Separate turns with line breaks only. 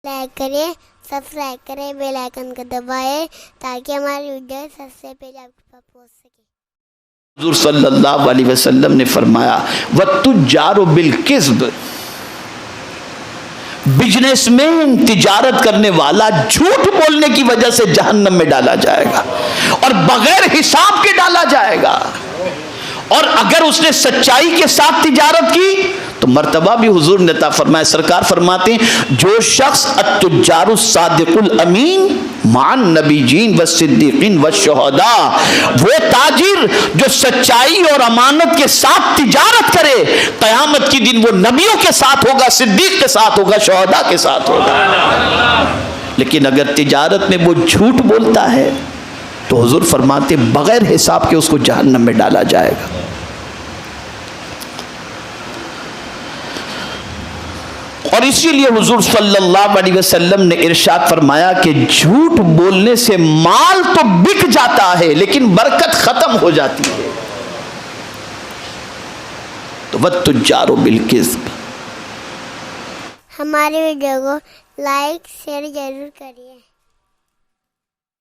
Like کریں، subscribe کریں، bell icon کو دبائیں تاکہ ہماری ویڈیو سب سے پہلے آپ کے پاس پہنچ سکے۔
حضور صلی اللہ علیہ وسلم نے فرمایا وَالتُّجَّارُ بِالْكِذْبِ، بزنس مین، تجارت کرنے والا جھوٹ بولنے کی وجہ سے جہنم میں ڈالا جائے گا اور بغیر حساب کے ڈالا جائے گا، اور اگر اس نے سچائی کے ساتھ تجارت کی تو مرتبہ بھی حضور نے عطا فرمایا۔ سرکار فرماتے ہیں جو شخص التجار الصادق الامین مع النبیین والصدیقین والشہداء، وہ تاجر جو سچائی اور امانت کے ساتھ تجارت کرے، قیامت کی دن وہ نبیوں کے ساتھ ہوگا، صدیق کے ساتھ ہوگا، شہداء کے ساتھ ہوگا۔ لیکن اگر تجارت میں وہ جھوٹ بولتا ہے تو حضور فرماتے بغیر حساب کے اس کو جہنم میں ڈالا جائے گا۔ اور اسی لیے حضور صلی اللہ علیہ وسلم نے ارشاد فرمایا کہ جھوٹ بولنے سے مال تو بک جاتا ہے لیکن برکت ختم ہو جاتی ہے۔ تو وَالتُّجَّارُ بِالْكِذْبِ۔
ہماری ویڈیو کو لائک شیئر ضرور کریے۔